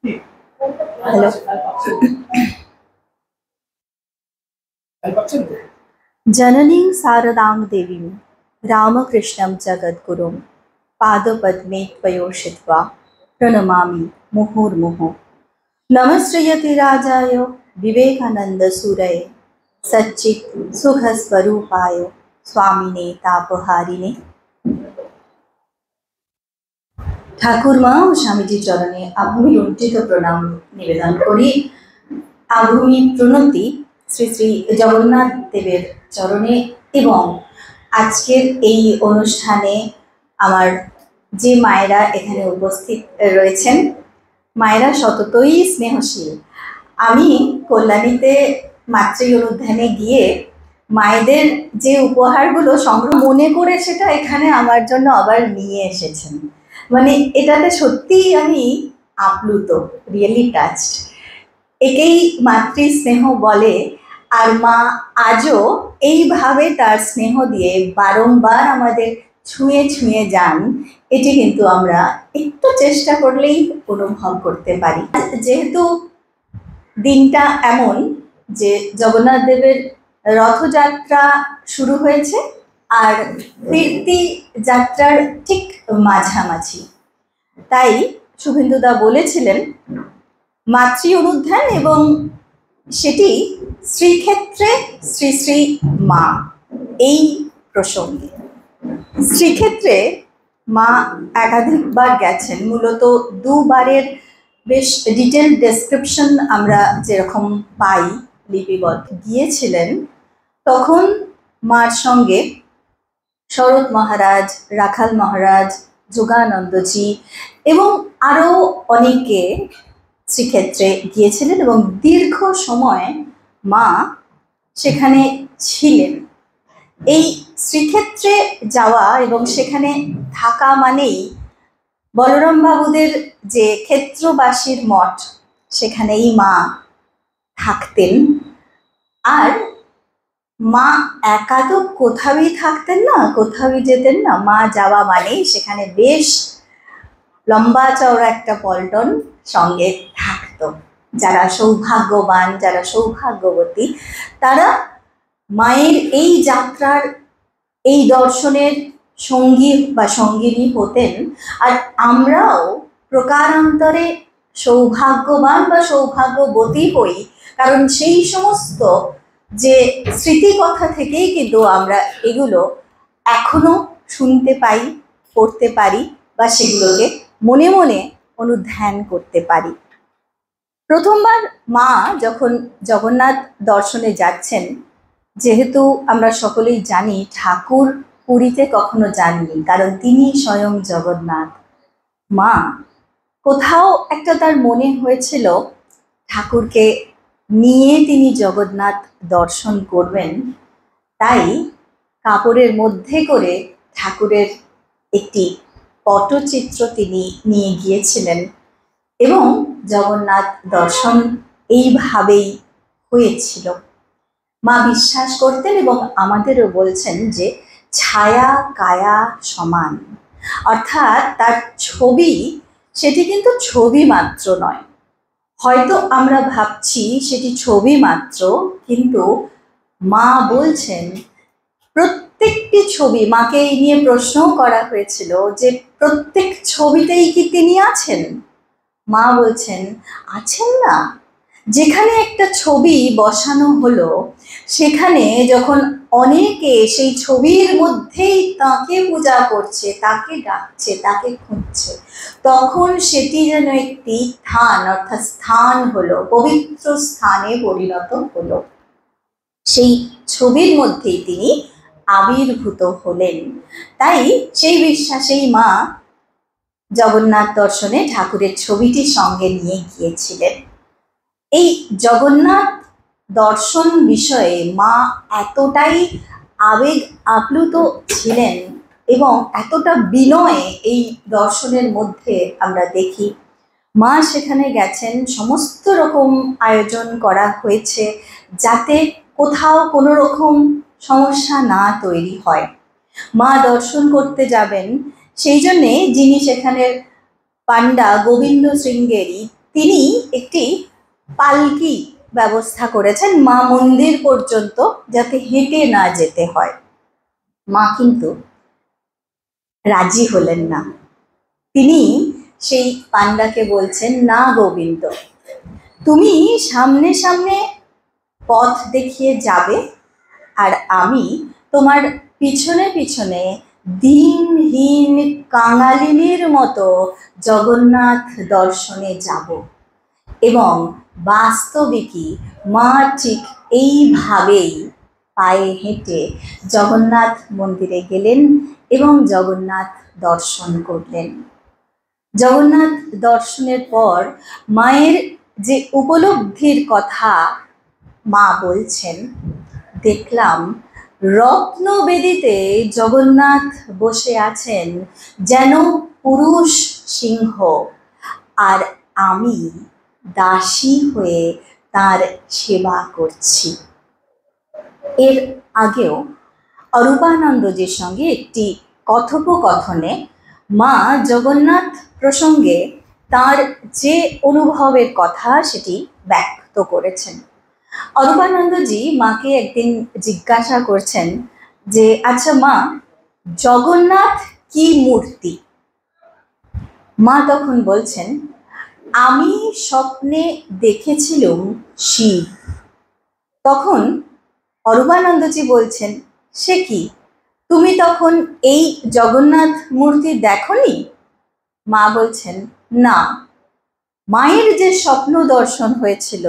Hello. जननीं शारदां देवीं रामकृष्णं जगद्गुरुं पादपद्मे त्वयोषित्वा प्रणमामि मुहुर्मुहुः। नमस्ते राजाय विवेकानन्दसूरये सच्चित् सुखस्वरूपाय स्वामिने तापहारिणे। ঠাকুরমা ও স্বামীজির চরণে আভূমি লুণ্ঠিত প্রণাম নিবেদন করি। আভূমি প্রণতি শ্রী শ্রী জগন্নাথ দেবের চরণে এবং আজকের এই অনুষ্ঠানে আমার যে মায়েরা এখানে উপস্থিত রয়েছেন, মায়েরা সততই স্নেহশীল। আমি কল্যাণীতে মাতৃ অনুধ্যানে গিয়ে মায়েদের যে উপহারগুলো সংগ্রহ মনে করে সেটা এখানে আমার জন্য আবার নিয়ে এসেছেন। মানে এটাতে সত্যিই আমি আপ্লুত, রিয়েলি টাচড। একেই মাতৃ স্নেহ বলে। আর মা আজও এইভাবে তার স্নেহ দিয়ে বারংবার আমাদের ছুঁয়ে ছুঁয়ে যান, এটি কিন্তু আমরা একটু চেষ্টা করলেই অনুভব করতে পারি। যেহেতু দিনটা এমন যে জগন্নাথ দেবের রথযাত্রা শুরু হয়েছে আর ফিরতি যাত্রার ঠিক মাঝামাঝি, তাই শুভেন্দুদা বলেছিলেন মাতৃ অনুধ্যান এবং সেটি শ্রীক্ষেত্রে শ্রী শ্রী মা এই প্রসঙ্গে। শ্রীক্ষেত্রে মা একাধিকবার গেছেন, মূলত দুবারের বেশ ডিটেল ডেসক্রিপশন আমরা যেরকম পাই লিপিবদ্ধ। গিয়েছিলেন তখন মার সঙ্গে শরৎ মহারাজ, রাখাল মহারাজ, যোগানন্দজি এবং আরও অনেকে শ্রীক্ষেত্রে গিয়েছিলেন এবং দীর্ঘ সময় মা সেখানে ছিলেন। এই শ্রীক্ষেত্রে যাওয়া এবং সেখানে থাকা মানেই বলরাম বাবুদের যে ক্ষেত্রবাসীর মঠ, সেখানেই মা থাকতেন। আর মা একা তো কোথাওই থাকতেন না, কোথাওই যেতেন না। মা যাওয়া মানেই সেখানে বেশ লম্বা চওড়া একটা পল্টন সঙ্গে থাকতো। যারা সৌভাগ্যবান, যারা সৌভাগ্যবতী, তারা মায়ের এই যাত্রার, এই দর্শনের সঙ্গী বা সঙ্গিনী হতেন। আর আমরাও প্রকারান্তরে সৌভাগ্যবান বা সৌভাগ্যবতী হই, কারণ সেই সমস্ত যে স্মৃতিকথা থেকেই কিন্তু আমরা এগুলো এখনো শুনতে পাই, পড়তে পারি বা সেগুলোকে মনে মনে অনুধ্যান করতে পারি। প্রথমবার মা যখন জগন্নাথ দর্শনে যাচ্ছেন, যেহেতু আমরা সকলেই জানি ঠাকুর পুরীতে কখনো যাননি, কারণ তিনি স্বয়ং জগন্নাথ। মা কোথাও একটা তার মনে হয়েছিল ঠাকুরকে নিয়ে তিনি জগন্নাথ দর্শন করবেন, তাই কাপড়ের মধ্যে করে ঠাকুরের একটি পটচিত্র তিনি নিয়ে গিয়েছিলেন এবং জগন্নাথ দর্শন এইভাবেই হয়েছিল। মা বিশ্বাস করতেন এবং আমাদেরও বলছেন যে ছায়া কায়া সমান, অর্থাৎ তার ছবি সেটি কিন্তু ছবি মাত্র নয়। হয়তো আমরা ভাবছি সেটি ছবি মাত্র, কিন্তু মা বলছেন প্রত্যেকটি ছবি, মাকে এই নিয়ে প্রশ্নও করা হয়েছিল যে প্রত্যেক ছবিতেই কি তিনি আছেন? মা বলছেন আছেন না। যেখানে একটা ছবি বসানো হলো, সেখানে যখন অনেকে সেই ছবির মধ্যেই তাকে পূজা করছে, তাকে ডাকছে, তাকে খুঁজছে, তখন সেটি যেন একটি স্থান, অর্থাৎ স্থান হলো, পবিত্র স্থানে পরিণত হলো। সেই ছবির মধ্যেই তিনি আবির্ভূত হলেন। তাই সেই বিশ্বাসেই মা জগন্নাথ দর্শনে ঠাকুরের ছবিটি সঙ্গে নিয়ে গিয়েছিলেন। এই জগন্নাথ দর্শন বিষয়ে মা এতটাই আবেগ আপ্লুত ছিলেন এবং এতটা বিনয় এই দর্শনের মধ্যে আমরা দেখি। মা সেখানে গেছেন, সমস্ত রকম আয়োজন করা হয়েছে যাতে কোথাও কোনো রকম সমস্যা না তৈরি হয়। মা দর্শন করতে যাবেন, সেই জন্যে যিনি সেখানের পাণ্ডা গোবিন্দ শৃঙ্গেরি, তিনি একটি পালকি ব্যবস্থা করেছেন মা মন্দির পর্যন্ত, যাতে হেঁটে না যেতে হয়। মা কিন্তু রাজি হলেন না। তিনি সেই পান্ডাকে বলছেন, না গোবিন্দ, তুমি সামনে সামনে পথ দেখিয়ে যাবে, আর আমি তোমার পিছনে পিছনে দিনহীন কাঙালিনীর মতো জগন্নাথ দর্শনে যাব। এবং বাস্তবিকই মা ঠিক এইভাবেই পায়ে হেঁটে জগন্নাথ মন্দিরে গেলেন এবং জগন্নাথ দর্শন করলেন। জগন্নাথ দর্শনের পর মায়ের যে উপলব্ধির কথা মা বলছেন, দেখলাম রত্নবেদিতে জগন্নাথ বসে আছেন যেন পুরুষ সিংহ, আর আমি দাসী হয়ে তার সেবা করছি। এর আগেও অরূপানন্দজির সঙ্গে একটি কথোপকথনে মা জগন্নাথ প্রসঙ্গে তার যে অনুভবের কথা সেটি ব্যক্ত করেছেন। অরূপানন্দজি মাকে একদিন জিজ্ঞাসা করছেন যে, আচ্ছা মা, জগন্নাথ কি মূর্তি? মা তখন বলছেন, আমি স্বপ্নে দেখেছিলাম শিব। তখন অরূপানন্দজি বলছেন, সে কি, তুমি তখন এই জগন্নাথ মূর্তি দেখনি? মা বলছেন, না, মায়ের যে স্বপ্ন দর্শন হয়েছিল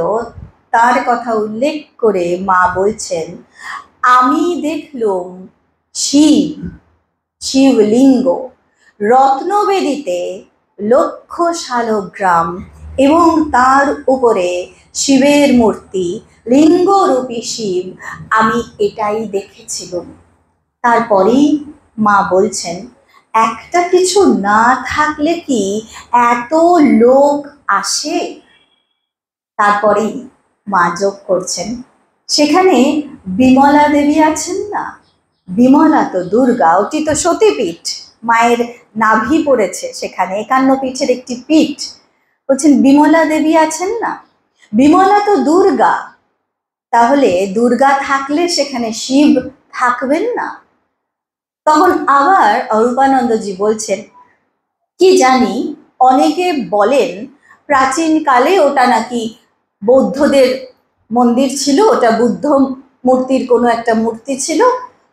তার কথা উল্লেখ করে মা বলছেন, আমি দেখলাম শিব, শিবলিঙ্গ, রত্নবেদিতে লক্ষ শালগ্রাম এবং তার উপরে শিবের মূর্তি, লিঙ্গরূপী শিব, আমি এটাই দেখেছিলাম। তারপরেই মা বলছেন, একটা কিছু না থাকলে কি এত লোক আসে? তারপরেই মা যোগ করছেন, সেখানে বিমলা দেবী আছেন না? বিমলা তো দুর্গা, ওটি তো সতীপীঠ, মায়ের নাভি পড়েছে সেখানে, 51 পীঠের একটি পীঠ। বলছেন বিমলা দেবী আছেন না? বিমলা তো দুর্গা, তাহলে দুর্গা থাকলে সেখানে শিব থাকবেন না? তখন আবার অরূপানন্দজি বলছেন, কি জানি, অনেকে বলেন প্রাচীনকালে ওটা নাকি বৌদ্ধদের মন্দির ছিল, ওটা বুদ্ধ মূর্তির কোনো একটা মূর্তি ছিল।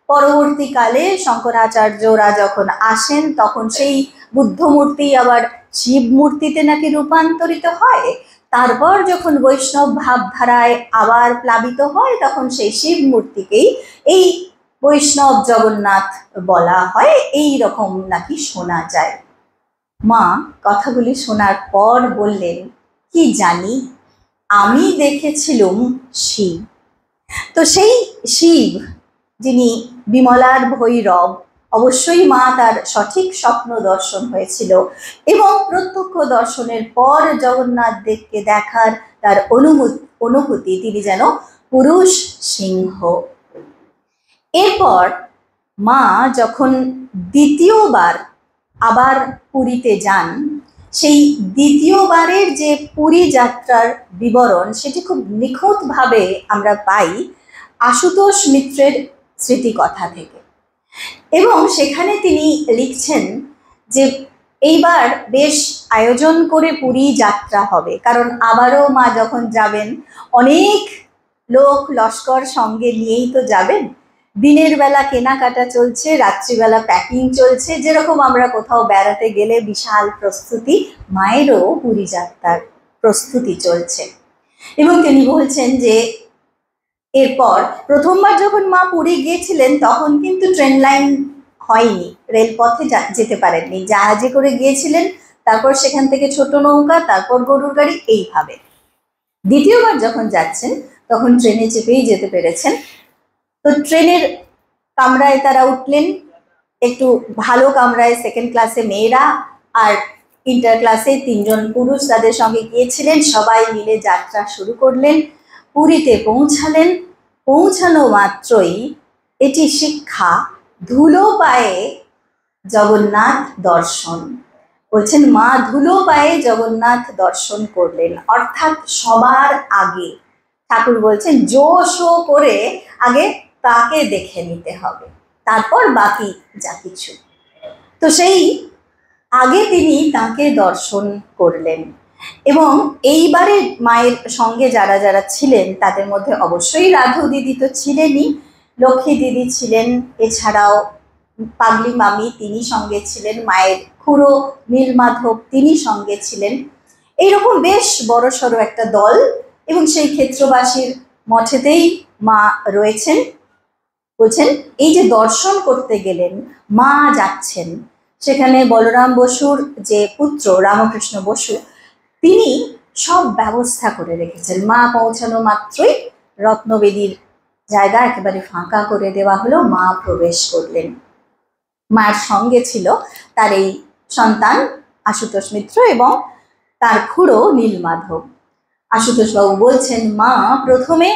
পরবর্তীকালে শঙ্করাচার্যরা যখন আসেন তখন সেই বুদ্ধ মূর্তি আবার শিব মূর্তিতে নাকি রূপান্তরিত হয়। তারপর যখন বৈষ্ণব ভাবধারায় আবার প্লাবিত হয় তখন সেই শিব মূর্তিকেই এই বৈষ্ণব জগন্নাথ বলা হয়, এই রকম নাকি শোনা যায়। মা কথাগুলি শোনার পর বললেন, কি জানি, আমি দেখেছিলাম শিব। তো সেই শিব যিনি বিমলার ভৈরব, অবশ্যই মা তার সঠিক স্বপ্ন দর্শন হয়েছিল এবং প্রত্যক্ষ দর্শনের পর জগন্নাথ দেবকে দেখার তার অনুভূতি, তিনি যেন পুরুষ সিংহ। এরপর মা যখন দ্বিতীয়বার আবার পুরীতে যান, সেই দ্বিতীয়বারের যে পুরী যাত্রার বিবরণ সেটি খুব নিখুঁতভাবে আমরা পাই আশুতোষ মিত্রের স্মৃতিকথা থেকে। এবং সেখানে তিনি লিখছেন যে এইবার বেশ আয়োজন করে পুরী যাত্রা হবে, কারণ আবারও মা যখন যাবেন অনেক লোক লস্কর সঙ্গে নিয়েই তো যাবেন। দিনের বেলা কেনাকাটা চলছে, রাত্রিবেলা প্যাকিং চলছে, যেরকম আমরা কোথাও বেড়াতে গেলে বিশাল প্রস্তুতি, মায়েরও পুরী যাত্রার প্রস্তুতি চলছে। এবং তিনি বলছেন যে এরপর প্রথমবার যখন মা পুরী গিয়েছিলেন তখন কিন্তু ট্রেন লাইন হয়নি, রেলপথে যেতে পারেননি, জাহাজে করে গিয়েছিলেন, তারপর সেখান থেকে ছোট নৌকা, তারপর গরুর গাড়ি, এইভাবে। দ্বিতীয়বার যখন যাচ্ছেন তখন ট্রেনে চেপেই যেতে পেরেছেন। তো ট্রেনের কামরায় তারা উঠলেন, একটু ভালো কামরায়, সেকেন্ড ক্লাসে মেয়েরা আর ইন্টার ক্লাসে 3 জন পুরুষ তাদের সঙ্গে গিয়েছিলেন। সবাই মিলে যাত্রা শুরু করলেন, পুরীতে পৌঁছালেন। পৌঁছানো মাত্রই এটি শিক্ষা, ধুলো পায়ে জগন্নাথ দর্শন। বলছেন মা ধুলো পায়ে জগন্নাথ দর্শন করলেন, অর্থাৎ সবার আগে ঠাকুর বলছেন জোশ করে আগে তাকে দেখে নিতে হবে, তারপর বাকি যা কিছু। তো সেই আগে তিনি তাকে দর্শন করলেন। এবং এইবারে মায়ের সঙ্গে যারা যারা ছিলেন তাদের মধ্যে অবশ্যই রাধু দিদি তো ছিলেনই, লক্ষ্মী দিদি ছিলেন, এছাড়াও পাগলি মামি তিনি সঙ্গে ছিলেন, মায়ের খুড়ো নীলমাধব তিনি সঙ্গে ছিলেন। এইরকম বেশ বড়সড় একটা দল। এবং সেই ক্ষেত্রবাসীর মঠেতেই মা রয়েছেন। বলছেন এই যে দর্শন করতে গেলেন, মা যাচ্ছেন, সেখানে বলরাম বসুর যে পুত্র রামকৃষ্ণ বসু তিনি সব ব্যবস্থা করে রেখেছেন। মা পৌঁছানো মাত্রই রত্নবেদীর জায়গা একেবারে ফাঁকা করে দেওয়া হলো, মা প্রবেশ করলেন। মায়ের সঙ্গে ছিল তার এই সন্তান আশুতোষ মিত্র এবং তার খুড়ো নীলমাধব। আশুতোষবাবু বলছেন মা প্রথমে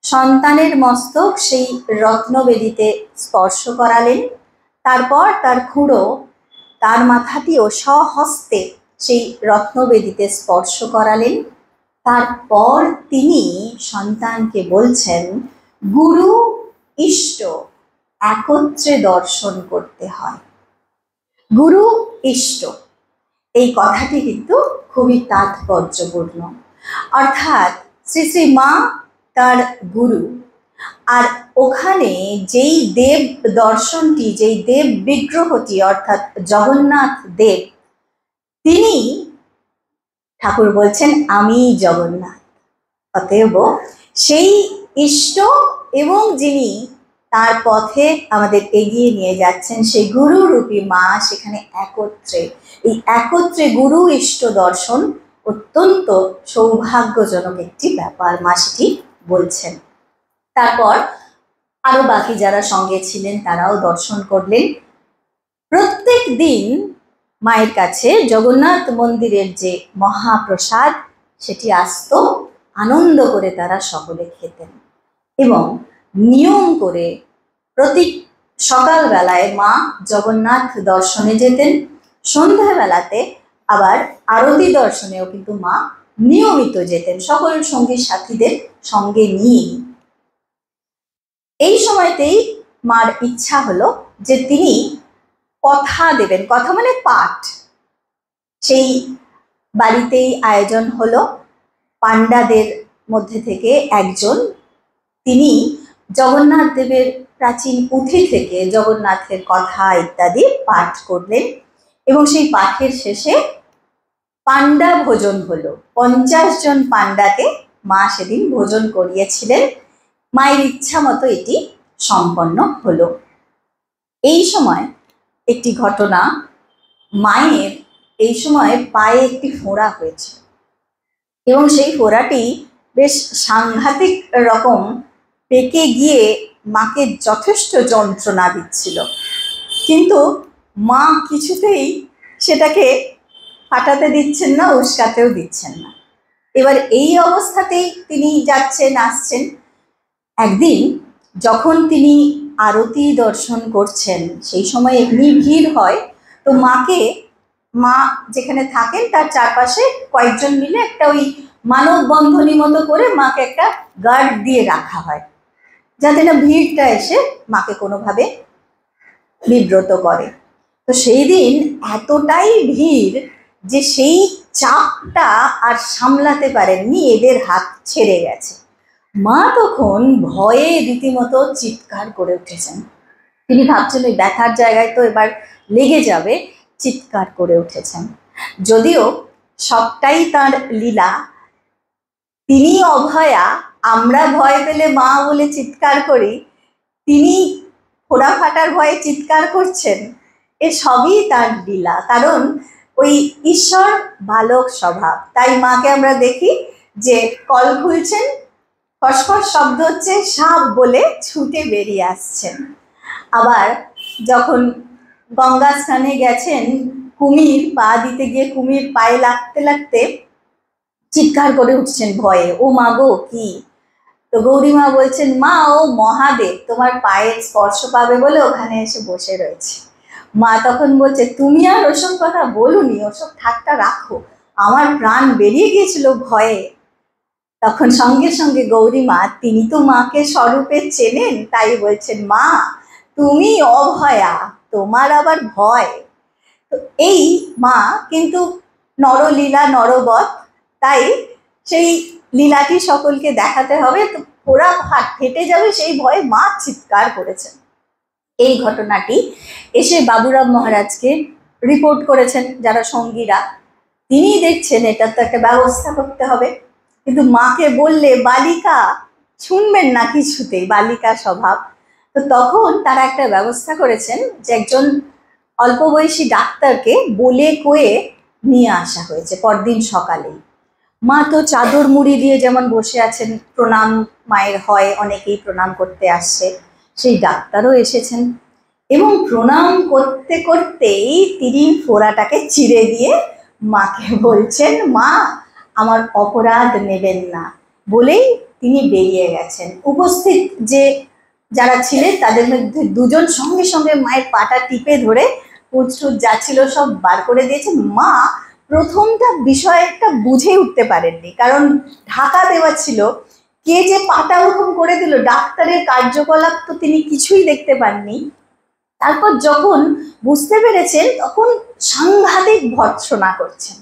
সন্তানের মস্তক সেই রত্নবেদীতে স্পর্শ করালেন, তারপর তার খুড়ো তার মাথাটিও স্বহস্তে সেই রত্নবেদীতে স্পর্শ করালেন। তারপর তিনি সন্তানকে বলছেন গুরু ইষ্ট একত্রে দর্শন করতে হয়। গুরু ইষ্ট এই কথাটি কিন্তু খুবই তাৎপর্যপূর্ণ। অর্থাৎ শ্রী শ্রী মা তার গুরু, আর ওখানে যেই দেব দর্শনটি, যেই দেব বিগ্রহটি অর্থাৎ জগন্নাথ দেব, তিনি ঠাকুর বলছেন আমি জগন্নাথ। অতএব সেই ইষ্ট এবং যিনি তার পথে আমাদের এগিয়ে নিয়ে যাচ্ছেন সেই গুরু রূপী মা সেখানে একত্রে, এই একত্রে গুরু ইষ্ট দর্শন অত্যন্ত সৌভাগ্যজনক একটি ব্যাপার, মা সেটি বলছেন। তারপর আরো বাকি যারা সঙ্গে ছিলেন তারাও দর্শন করলেন। প্রত্যেক দিন মায়ের কাছে জগন্নাথ মন্দিরের যে মহাপ্রসাদ সেটি আসত, আনন্দ করে তারা সকলে খেতেন। এবং নিয়ম করে প্রতি সকালবেলায় মা জগন্নাথ দর্শনে যেতেন, সন্ধ্যাবেলাতে আবার আরতি দর্শনেও কিন্তু মা নিয়মিত যেতেন সকল সঙ্গী সাথীদের সঙ্গে নিয়ে। এই সময়তেই মার ইচ্ছা হলো যে তিনি কথা দেবেন, কথা মানে পাঠ। সেই বাড়িতেই আয়োজন হলো। পাণ্ডাদের মধ্যে থেকে একজন তিনি জগন্নাথ দেবের প্রাচীন পুঁথি থেকে জগন্নাথের কথা ইত্যাদি পাঠ করলেন এবং সেই পাঠের শেষে পাণ্ডা ভোজন হলো। 50 জন পাণ্ডাকে মা সেদিন ভোজন করিয়েছিলেন। মায়ের ইচ্ছা মতো এটি সম্পন্ন হলো। এই সময় একটি ঘটনা, মায়ের এই সময় পায়ে একটি ফোঁড়া হয়েছে এবং সেই ফোঁড়াটি বেশ সাংঘাতিক রকম পেকে গিয়ে মাকে যথেষ্ট যন্ত্রণা দিচ্ছিল, কিন্তু মা কিছুতেই সেটাকে ফাটাতে দিচ্ছেন না, উস্কাতেও দিচ্ছেন না। এবার এই অবস্থাতেই তিনি যাচ্ছেন আসছেন। একদিন যখন তিনি আরতি দর্শন করছেন সেই সময় এমনি ভিড় হয়, তো মাকে, মা যেখানে থাকেন তার চারপাশে কয়েকজন মিলে একটা ওই মানববন্ধনী মতো করে মাকে একটা গার্ড দিয়ে রাখা হয়, যাতে না ভিড়টা এসে মাকে কোনোভাবে বিব্রত করে। তো সেই দিন এতটাই ভিড় যে সেই চাপটা আর সামলাতে পারেননি, এদের হাত ছেড়ে গেছে। মা তখন ভয়ে রীতিমতো চিৎকার করে উঠেছেন। তিনি ভাবছেন ওই ব্যথার জায়গায় তো এবার লেগে যাবে, চিৎকার করে উঠেছেন। যদিও সবটাই তার লীলা, তিনি অভয়া, আমরা ভয় পেলে মা বলে চিৎকার করি, তিনি ফোড়া ফাটার ভয়ে চিৎকার করছেন, এ সবই তার লীলা। কারণ ওই ঈশ্বর বালক স্বভাব, তাই মাকে আমরা দেখি যে কল খুলছেন, ফসফস শব্দ হচ্ছে, সাপ বলে ছুটে বেরিয়ে আসছেন। আবার যখন গঙ্গা স্নানে গেছেন, কুমির পা দিতে গিয়ে কুমির পায়ে লাগতে লাগতে চিৎকার করে উঠছেন ভয়ে, ও মা গো কি। তো গৌরীমা বলছেন মা ও মহাদেব তোমার পায়ের স্পর্শ পাবে বলে ওখানে এসে বসে রয়েছে। মা তখন বলছে, তুমি আর ওসব কথা বলুনি, ওসব ঠাট্টা রাখো, আমার প্রাণ বেরিয়ে গিয়েছিল ভয়ে। তখন সঙ্গে সঙ্গে গৌরী মা, তিনি তো মাকে স্বরূপে চেনেন, তাই বলছেন, মা তুমি অভয়া, তোমার আবার ভয়। তো এই মা কিন্তু নরলীলা নরবৎ, তাই সেই লীলাটি সকলকে দেখাতে হবে, তো ওরা ফেটে যাবে সেই ভয়ে মা চিৎকার করেছেন। এই ঘটনাটি এসে বাবুরাম মহারাজকে রিপোর্ট করেছেন যারা সঙ্গীরা। তিনি দেখছেন এটা তো একটা ব্যবস্থা করতে হবে, কিন্তু মাকে বললে বালিকা শুনবেন না কিছুতেই, বালিকা স্বভাব। তো তখন তারা একটা ব্যবস্থা করেছেন যে একজন অল্প বয়সী ডাক্তারকে বলে কয়ে নিয়ে আসা হয়েছে পরদিন সকালেই। মা তো চাদর মুড়ি দিয়ে যেমন বসে আছেন, প্রণাম মায়ের হয়, অনেকেই প্রণাম করতে আসছে, সেই ডাক্তারও এসেছেন এবং প্রণাম করতে করতেই তিনি ফোড়াটাকে চিড়ে দিয়ে মাকে বলছেন, মা আমার অপরাধ নেবেন না, বলেই তিনি বেরিয়ে গেছেন। উপস্থিত যে যারা ছিলেন তাদের মধ্যে দুজন সঙ্গে সঙ্গে মায়ের পাটা টিপে ধরে পুঁচটুচ যা ছিল সব বার করে দিয়েছেন। মা প্রথমটা বিষয়টা বুঝে উঠতে পারেননি, কারণ ঢাকা দেওয়া ছিল, কে যে পাটা ওরকম করে দিল, ডাক্তারের কার্যকলাপ তো তিনি কিছুই দেখতে পাননি। তারপর যখন বুঝতে পেরেছেন তখন সাংঘাতিক ভর্ৎসনা করছেন,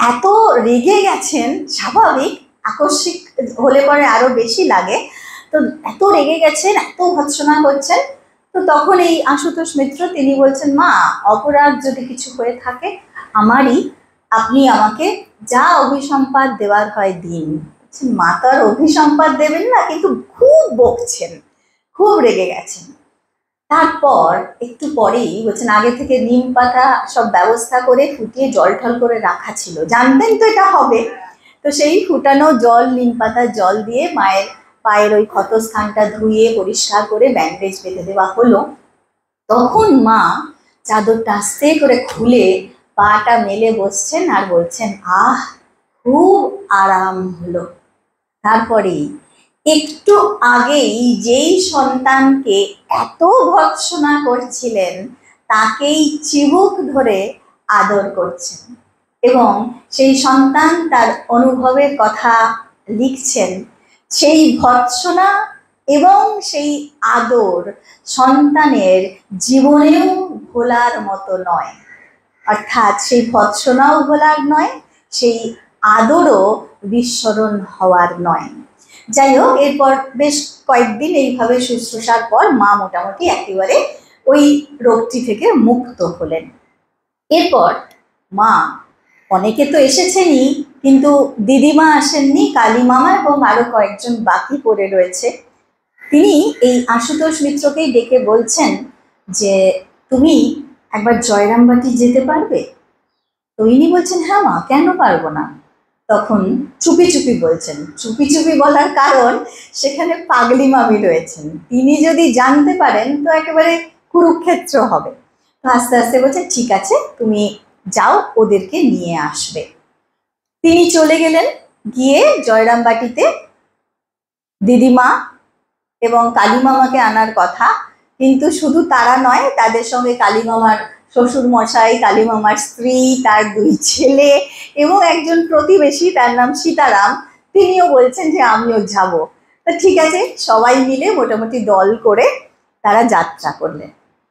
এত রেগে গেছেন, স্বাভাবিক, আকস্মিক হলে পরে আরো বেশি লাগে, তো এত রেগে গেছেন, এত ভর্ৎসনা করছেন। তো তখন এই আশুতোষ মিত্র তিনি বলছেন, মা অপরাধ যদি কিছু হয়ে থাকে আমারই, আপনি আমাকে যা অভিসম্পাদ দেওয়ার হয় দিন। মা তো আর অভিসম্পাদ দেবেন না, কিন্তু খুব বকছেন, খুব রেগে গেছেন। তারপর একটু পরেই বলছেন, আগে থেকে নিম পাতা সব ব্যবস্থা করে ফুটিয়ে জল ঠল করে রাখা ছিল, জানতেন তো এটা হবে। তো সেই ফুটানো জল, নিম পাতার জল দিয়ে মায়ের পায়ের ওই ক্ষতস্থানটা ধুয়ে পরিষ্কার করে ব্যান্ডেজ বেঁধে দেওয়া হলো। তখন মা চাদরটা আস্তে করে খুলে পাটা মেলে বসছেন আর বলছেন, আহ খুব আরাম হলো। তারপরেই একটু আগেই যেই সন্তানকে এত ভর্ৎসনা করছিলেন তাকেই চিবুক ধরে আদর করছেন এবং সেই সন্তান তার অনুভবের কথা লিখছেন। সেই ভর্ৎসনা এবং সেই আদর সন্তানের জীবনেও ভোলার মতো নয়, অর্থাৎ সেই ভর্ৎসনাও ভোলার নয়, সেই আদরও বিস্মরণ হওয়ার নয়। যাই হোক, এরপর বেশ কয়েকদিন এইভাবে শুশ্রূষার পর মা মোটামুটি একেবারে ওই রোগটি থেকে মুক্ত হলেন। এরপর মা, অনেকে তো এসেছেনই, কিন্তু দিদিমা আসেননি, কালী মামা এবং আরো কয়েকজন বাকি পড়ে রয়েছে। তিনি এই আশুতোষ মিত্রকেই ডেকে বলছেন যে, তুমি একবার জয়রামবাটি যেতে পারবে? তো ইনি বলছেন, হ্যাঁ মা, কেন পারবো না। তখন চুপি চুপি বলছেন, চুপি চুপি বলার কারণ সেখানে পাগলি মামি রয়েছেন, তিনি যদি জানতে পারেন তো একেবারে কুরুক্ষেত্র হবে। তো আস্তে আস্তে বলছেন, ঠিক আছে তুমি যাও, ওদেরকে নিয়ে আসবে। তিনি চলে গেলেন, গিয়ে জয়রামবাটিতে দিদিমা এবং কালী মামাকে আনার কথা, কিন্তু শুধু তারা নয়, তাদের সঙ্গে কালী মামার শ্বশুর মশাই, কালী মামার স্ত্রী, তার দুই ছেলে এবং একজন প্রতিবেশী, তার নাম সীতারাম, তিনিও বলছেন যে আমিও যাব। তো ঠিক আছে, সবাই মিলে মোটামুটি দল করে তারা যাত্রা করলেন।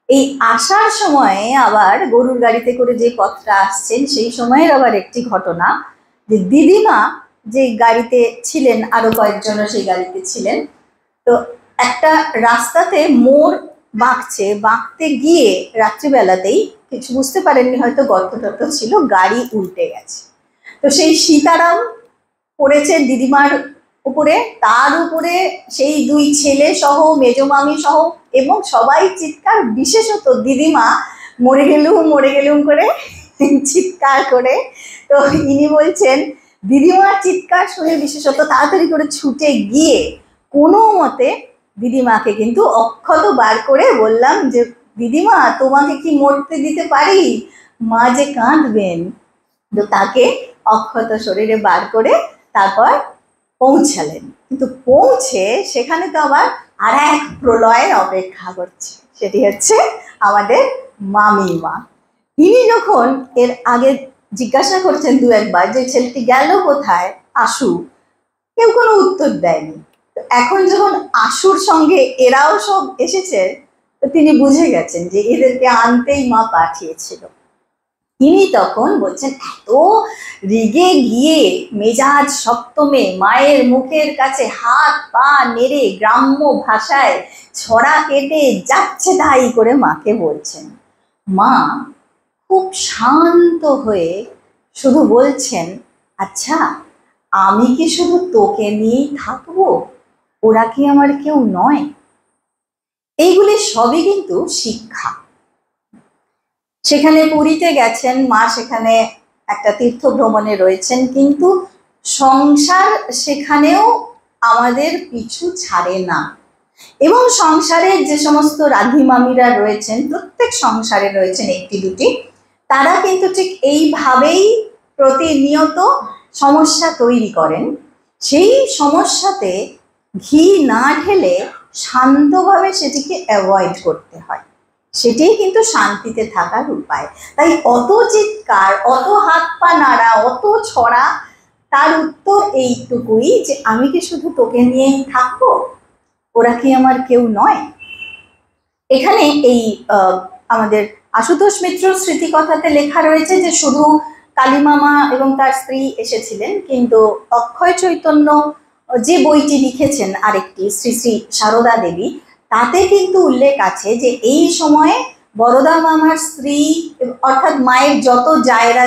এই আসার সময়ে আবার গরুর গাড়িতে করে যে পথটা আসছেন সেই সময়ের আবার একটি ঘটনা, যে দিদিমা যে গাড়িতে ছিলেন, আরো কয়েকজনও সেই গাড়িতে ছিলেন, তো একটা রাস্তাতে মোড় বাঁকছে, বাঁকতে গিয়ে রাত্রিবেলাতেই কিছু বুঝতে পারেননি, হয়তো গর্ত টর্ত ছিল, গাড়ি উল্টে গেছে। তো সেই সীতারাম পড়েছে দিদিমার উপরে, তার উপরে সেই দুই ছেলে সহ, মেজমামি সহ, এবং সবাই চিৎকার, বিশেষত দিদিমা মরে গেলুম করে চিৎকার করে। তো ইনি বলছেন, দিদিমার চিৎকার শুনে বিশেষত তাড়াতাড়ি করে ছুটে গিয়ে কোনো মতে দিদিমাকে কিন্তু অক্ষত বার করে বললাম যে, দিদিমা তোমাকে কি মরতে দিতে পারি, মা যে কাঁদবেন। তো তাকে অক্ষত শরীরে বার করে তারপর পৌঁছালেন, কিন্তু পৌঁছে সেখানে তো আবার আর এক প্রলয়ের অপেক্ষা করছে। সেটি হচ্ছে আমাদের মামিমা। তিনি যখন এর আগে জিজ্ঞাসা করছেন দু একবার যে ছেলেটি গেল কোথায়, আশু, কেউ কোনো উত্তর দেয়নি। তো এখন যখন আশুর সঙ্গে এরাও সব এসেছে, তো তিনি বুঝে গেছেন যে এদেরকে আনতেই মা পাঠিয়েছিল। তিনি তখন বলছেন, এত রেগে গিয়ে মেজাজ সপ্তমে মায়ের মুখের কাছে হাত পা নেড়ে গ্রাম্য ভাষায় ছড়া কেটে যাচ্ছে তাই করে মাকে বলছেন। মা খুব শান্ত হয়ে শুধু বলছেন, আচ্ছা আমি কি শুধু তোকে নিয়েই থাকবো, ওরা কি আমার কেউ নয়? এইগুলি সবই কিন্তু শিক্ষা। সেখানে পুরীতে গেছেন মা, সেখানে একটা তীর্থ ভ্রমণে রয়েছেন, কিন্তু সংসার সেখানেও আমাদের পিছু ছাড়ে না। এবং সংসারের যে সমস্ত রাধিমামিরা রয়েছেন, প্রত্যেক সংসারে রয়েছেন একটি দুটি, তারা কিন্তু ঠিক এইভাবেই প্রতিনিয়ত সমস্যা তৈরি করেন। সেই সমস্যাতে ঘি না ঢেলে শান্তভাবে সেটিকে অ্যাভয়েড করতে হয়, সেটাই কিন্তু শান্তিতে থাকার উপায়। তাই অত চিৎকার, অত হাত পা নাড়া, অত ছড়া, তার উত্তর এইটুকুই যে আমি কি শুধু তোকে নিয়েই থাকবো, ওরা কি আমার কেউ নয়? এখানে এই আমাদের আশুতোষ মিত্র স্মৃতিকথাতে লেখা রয়েছে যে শুধু কালীমামা এবং তার স্ত্রী এসেছিলেন, কিন্তু অক্ষয় চৈতন্য যে বইটি লিখেছেন আরেকটি, শ্রী শ্রী সারদা দেবী, তাতে কিন্তু উল্লেখ আছে যে এই সময়ে বরদা মামার স্ত্রী অর্থাৎ মায়ের যত জায়েরা,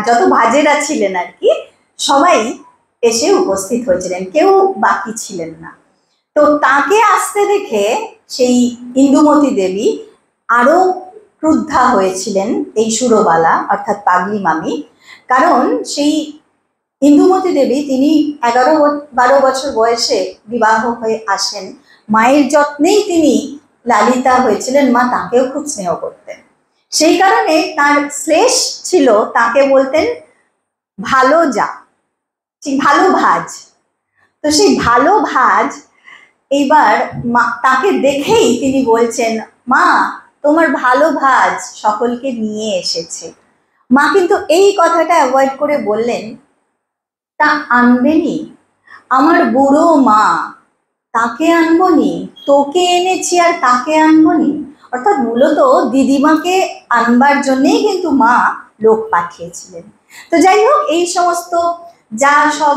যত ভাজেরা ছিলেন আর কি, সবাই এসে উপস্থিত হয়েছিলেন, কেউ বাকি ছিলেন না। তো তাকে আসতে দেখে সেই ইন্দুমতি দেবী আরো ক্রুদ্ধা হয়েছিলেন, এই সুরবালা অর্থাৎ পাগলি মামি। কারণ সেই ইন্দুমতি দেবী তিনি 11-12 বছর বয়সে বিবাহ হয়ে আসেন, মায়ের যত্নেই তিনি লালিতা হয়েছিলেন, মা তাকেও খুব স্নেহ করতেন। সেই কারণে তার শ্লেষ ছিল, তাকে বলতেন ভালো যা, ভালো ভাজ। তো সেই ভালো ভাজ এইবার তাকে দেখেই তিনি বলছেন, মা তোমার ভালো ভাজ সকলকে নিয়ে এসেছে। মা কিন্তু এই কথাটা অ্যাভয়েড করে বললেন, তা আনবেনি, আমার বুড়ো মা, তাকে আনবনি, তোকে এনেছি আর তাকে আনবনি। অর্থাৎ মূলত দিদিমাকে আনবার জন্যেই কিন্তু মা লোক পাঠিয়েছিলেন। তো যাই হোক, এই সমস্ত যা সব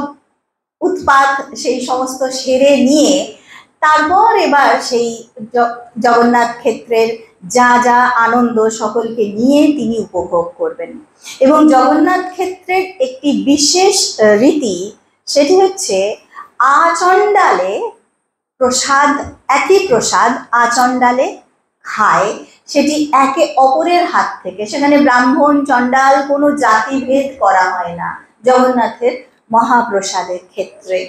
উৎপাত সেই সমস্ত সেরে নিয়ে তারপর এবার সেই জগন্নাথ ক্ষেত্রের যা যা আনন্দ সকলকে নিয়ে তিনি উপভোগ করবেন। এবং জগন্নাথ ক্ষেত্রের একটি বিশেষ রীতি, সেটি হচ্ছে আচণ্ডালে প্রসাদ, একই প্রসাদ আচণ্ডালে খায়, সেটি একে অপরের হাত থেকে। সেখানে ব্রাহ্মণ চণ্ডাল কোনো জাতিভেদ করা হয় না জগন্নাথের মহাপ্রসাদের ক্ষেত্রে।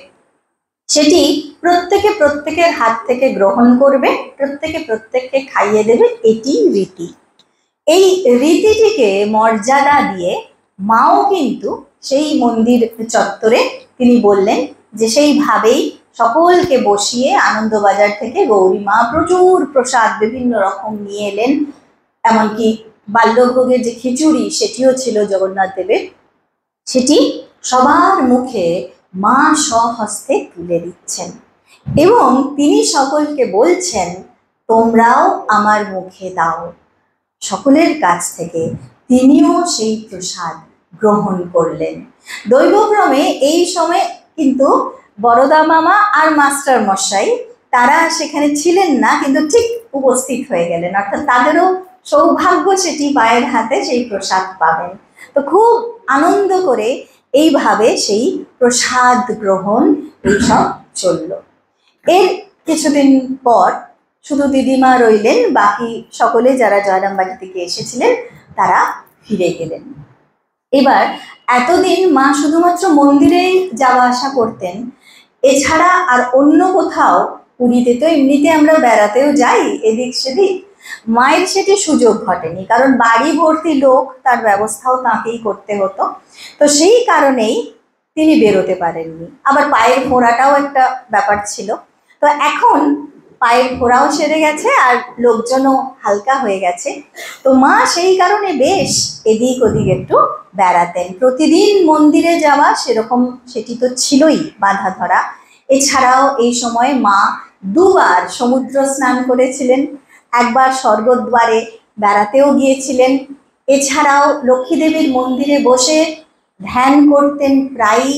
সেটি প্রত্যেকে প্রত্যেকের হাত থেকে গ্রহণ করবে, প্রত্যেকে প্রত্যেককে খাইয়ে দেবে, এটি রীতি। এই রীতিটিকে মর্যাদা দিয়ে মাও কিন্তু সেই মন্দির চত্বরে তিনি বললেন যে সেইভাবেই সকলকে বসিয়ে আনন্দবাজার থেকে গৌরী মা প্রচুর প্রসাদ বিভিন্ন রকম নিয়ে এলেন। এমনকি বাল্যভোগের যে খিচুড়ি সেটিও ছিল জগন্নাথ দেবের, সেটি সবার মুখে মা স্বহস্তে তুলে দিচ্ছেন এবং তিনি সকলকে বলছেন, তোমরাও আমার মুখে দাও। সকলের কাছ থেকে তিনিও সেই প্রসাদ গ্রহণ করলেন। দৈবক্রমে এই সময় কিন্তু বরদা মামা আর মাস্টার মশাই তারা সেখানে ছিলেন না, কিন্তু ঠিক উপস্থিত হয়ে গেলেন, অর্থাৎ তাদেরও সৌভাগ্য সেটি মায়ের হাতে সেই প্রসাদ পাবেন। তো খুব আনন্দ করে এইভাবে সেই প্রসাদ গ্রহণ এইসব চলল। এর কিছুদিন পর শুধু দিদিমা রইলেন, বাকি সকলে যারা জয়রামবাটি থেকে এসেছিলেন তারা ফিরে গেলেন। এবার এতদিন মা শুধুমাত্র মন্দিরেই যাওয়া আসা করতেন, এছাড়া আর অন্য কোথাও, পুরীতে তো এমনিতে আমরা বেড়াতেও যাই এদিক সেদিক, মায়ের সেটি সুযোগ ঘটেনি, কারণ বাড়ি ভর্তি লোক, তার ব্যবস্থাও তাঁকেই করতে হতো। তো সেই কারণেই তিনি বেরোতে পারেননি। আবার পায়ের ফোঁড়াটাও একটা ব্যাপার ছিল। তো এখন পায়ের ফোড়াও সেরে গেছে আর লোকজনও হালকা হয়ে গেছে। তো মা সেই কারণে বেশ এদিক ওদিক একটু বেড়াতেন। প্রতিদিন মন্দিরে যাওয়া সেরকম সেটি তো ছিলই বাঁধা ধরা। এছাড়াও এই সময়ে মা দুবার সমুদ্র স্নান করেছিলেন, একবার স্বর্গদ্বারে বেড়াতেও গিয়েছিলেন। এছাড়াও লক্ষ্মী দেবীর মন্দিরে বসে ধ্যান করতেন প্রায়ই।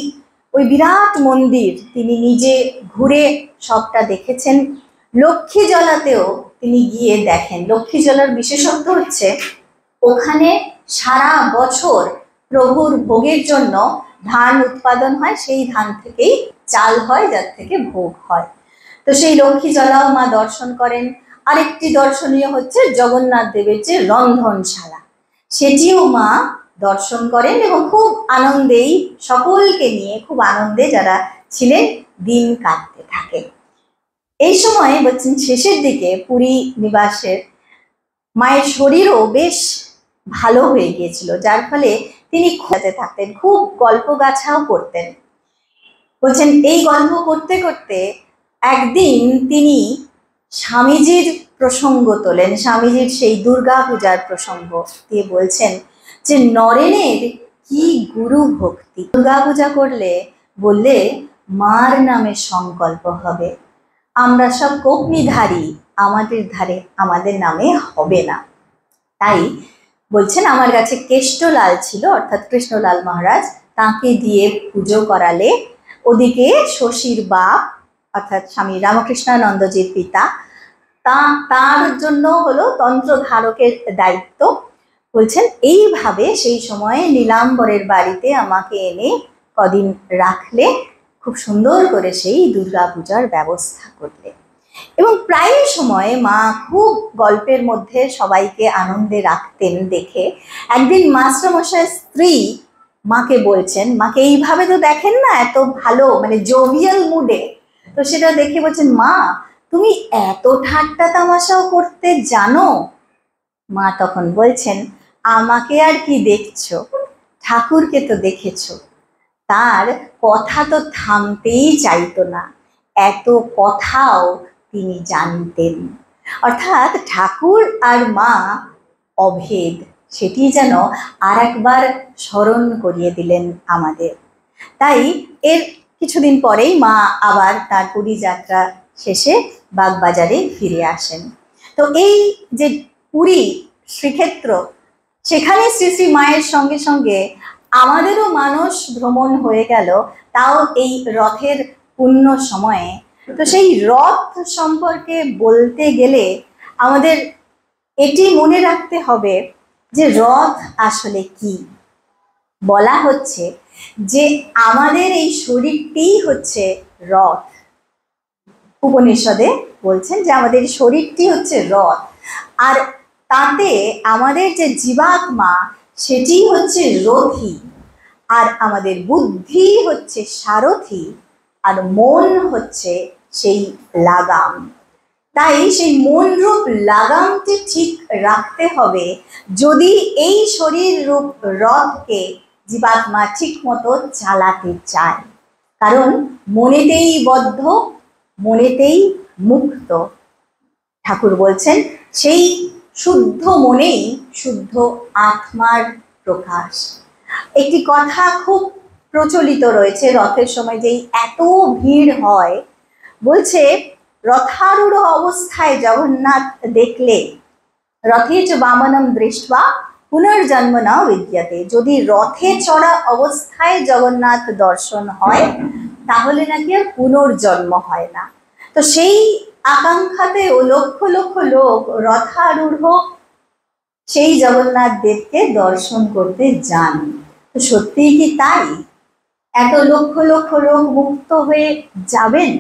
ওই বিরাট মন্দির তিনি নিজে ঘুরে সবটা দেখেছেন। লক্ষ্মী জলাতেও তিনি গিয়ে দেখেন। লক্ষ্মী জলার বিশেষত্ব হচ্ছে ওখানে সারা বছর প্রভুর ভোগের জন্য ধান উৎপাদন হয়, সেই ধান থেকেই চাল হয়, যার থেকে ভোগ হয়। তো সেই লক্ষ্মী জলাও মা দর্শন করেন। আরেকটি দর্শনীয় হচ্ছে জগন্নাথ দেবের যে রন্ধনশালা, সেটিও মা দর্শন করেন এবং খুব আনন্দেই সকলকে নিয়ে খুব আনন্দে যারা ছিলেন দিন কাটতে থাকে। এই সময় বলছেন শেষের দিকে পুরী নিবাসের মায়ের শরীরও বেশ ভালো হয়ে গিয়েছিল, যার ফলে তিনি খোঁজে থাকতেন, খুব গল্প গাছাও করতেন। বলছেন এই গল্প করতে করতে একদিন তিনি স্বামীজির প্রসঙ্গ তোলেন, স্বামীজির সেই দুর্গা পূজার প্রসঙ্গ দিয়ে বলছেন যে নরেনের কি গুরু ভক্তি, দুর্গা পূজা করলে বললে মার নামে সংকল্প হবে, আমরা সব কোপনিধারী, আমাদের ধারে আমাদের নামে হবে না। তাই বলছেন আমার কাছে কেষ্টলাল ছিল, অর্থাৎ কৃষ্ণলাল মহারাজ, তাকে দিয়ে পুজো করালে ওদিকে শশীর বাপ অর্থাৎ স্বামী রামকৃষ্ণানন্দজির পিতা, তার জন্য হলো তন্ত্রধারকের দায়িত্ব। বলছেন এইভাবে সেই সময়ে নীলাম্বরের বাড়িতে আমাকে এনে কদিন রাখলে, খুব সুন্দর করে সেই দুর্গা পূজার ব্যবস্থা করলে। এবং প্রায় সময় মা খুব গল্পের মধ্যে সবাইকে আনন্দে রাখতেন দেখে একদিন মাস্টারমশাইয়ের স্ত্রী মাকে বলছেন, মাকে এইভাবে তো দেখেন না এত ভালো মানে জোভিয়াল মুডে, তো সেটা দেখে বলছেন মা তুমি এত ঠাট্টা তামাশাও করতে জানো? মা তখন বলছেন আমাকে আর কি দেখছো, ঠাকুরকে তো দেখেছো, তার কথা তো থামতেই চাইতো না, এত কথাও তিনি জানতেন। অর্থাৎ ঠাকুর আর মা অভেদ, সেটি যেন আর একবার স্মরণ করিয়ে দিলেন আমাদের। তাই এর কিছুদিন পরেই মা আবার তার পুরী যাত্রা শেষে বাগবাজারে ফিরে আসেন। তো এই যে পুরী শ্রীক্ষেত্র, সেখানে শ্রী শ্রী মায়ের সঙ্গে সঙ্গে আমাদেরও মানস ভ্রমণ হয়ে গেল, তাও এই রথের পুণ্য সময়ে। তো সেই রথ সম্পর্কে বলতে গেলে আমাদের এটি মনে রাখতে হবে যে রথ আসলে কি। বলা হচ্ছে যে আমাদের এই শরীরটিই হচ্ছে রথ, উপনিষদে বলছেন যে আমাদের শরীরটি হচ্ছে রথ, আর তাতে আমাদের যে জীবাত্মা সেটি হচ্ছে রথী, আর আমাদের বুদ্ধি হচ্ছে সারথী, আর মন হচ্ছে সেই লাগাম। তাই সেই মন রূপ লাগামটি ঠিক রাখতে হবে যদি এই শরীর রূপ রথকে জীবাত্মা ঠিক মতো চালাতে চায়। কারণ মনেতেই বদ্ধ, মনেতেই মুক্ত। ঠাকুর বলছেন সেই শুদ্ধ মনেই শুদ্ধ আত্মার প্রকাশ। একটি কথা খুব প্রচলিত রয়েছে রথের সময়, যেই এত ভিড় হয়, বলছে রথারূঢ় অবস্থায় জগন্নাথ দেখলে রথে চ বামনম দৃষ্ট্বা পুনর্জন্ম না বিদ্যতে, যদি রথে চড়া অবস্থায় জগন্নাথ দর্শন হয় তাহলে নাকি আর পুনর্জন্ম হয় না। তো সেই আকাঙ্ক্ষাতে ও লক্ষ লক্ষ লোক রথারূঢ় সেই জগন্নাথ দেবকে দর্শন করতে যান। তো সত্যিই কি তাই? এত লক্ষ লক্ষ লোক মুক্ত হয়ে যাবেন?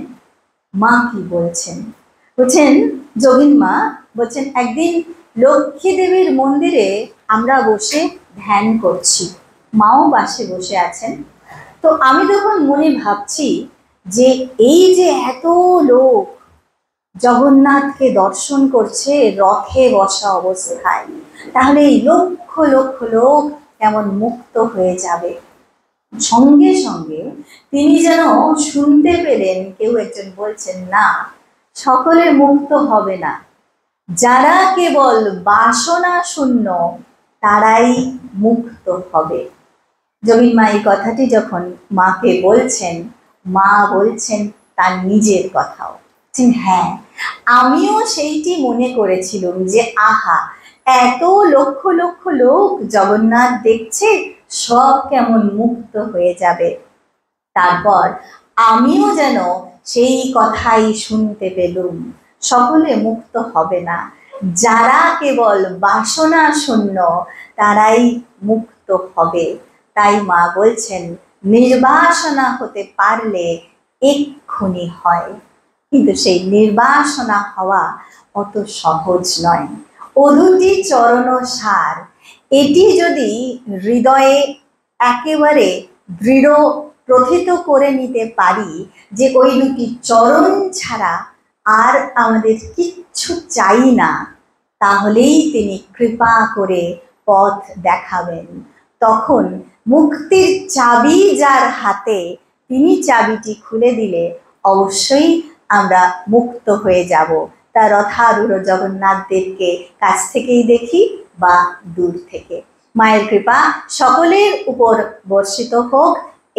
মা কি বলছেন? বলছেন যোগিন মা বলছেন একদিন লক্ষ্মী দেবীর মন্দিরে আমরা বসে ধ্যান করছি, মাও পাশে বসে আছেন। তো আমি তখন মনে ভাবছি যে এই যে এত লোক জগন্নাথকে দর্শন করছে রথে বসা অবস্থায়, তাহলে এই লক্ষ লক্ষ লোক কেমন মুক্ত হয়ে যাবে। সঙ্গে সঙ্গে তিনি যেন শুনতে পেলেন কেউ একজন বলছেন না, সকলে মুক্ত হবে না, যারা কেবল বাসনা শূন্য তারাই মুক্ত হবে। যোগীন মা এই কথাটি যখন মাকে বলছেন, মা বলছেন তার নিজের কথাও। হ্যাঁ, আমিও সেইটি মনে করেছিলাম যে আহা, এত লক্ষ লক্ষ লোক জগন্নাথ দেখছে, সব কেমন মুক্ত হয়ে যাবে। তারপর আমিও যেন সেই কথাই শুনতে পেলুম, সকলে মুক্ত হবে না, যারা কেবল বাসনা শূন্য তারাই মুক্ত হবে। তাই মা বলছেন নির্বাসনা হতে পারলে এক্ষুনি হয়, কিন্তু সেই নির্বাসনা হওয়া অত সহজ নয়। অদুটি চরণ সার, এটি যদি হৃদয়ে একেবারে দৃঢ় প্রথিত করে নিতে পারি যে ওই দুটি চরণ ছাড়া আর আমাদের কিচ্ছু চাই না, তাহলেই তিনি কৃপা করে পথ দেখাবেন। তখন মুক্তির চাবি যার হাতে, তিনি চাবিটি খুলে দিলে অবশ্যই আমরা মুক্ত হয়ে যাব। তার রথারূঢ় জগন্নাথ দেবকে কাছ থেকেই দেখি বা দূর থেকে। মায়ের কৃপা সকলের উপর বর্ষিত হোক,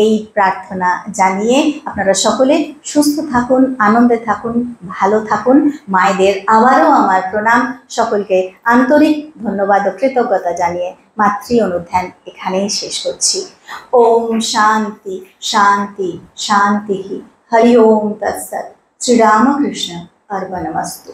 এই প্রার্থনা জানিয়ে আপনারা সকলে সুস্থ থাকুন, আনন্দে থাকুন, ভালো থাকুন। মায়েদের আবারও আমার প্রণাম, সকলকে আন্তরিক ধন্যবাদ ও কৃতজ্ঞতা জানিয়ে মাতৃ অনুধ্যান এখানেই শেষ করছি। ওম শান্তি শান্তি শান্তি। হরি ওম তৎসৎ। শ্রীরামকৃষ্ণ অর্পণমস্তু।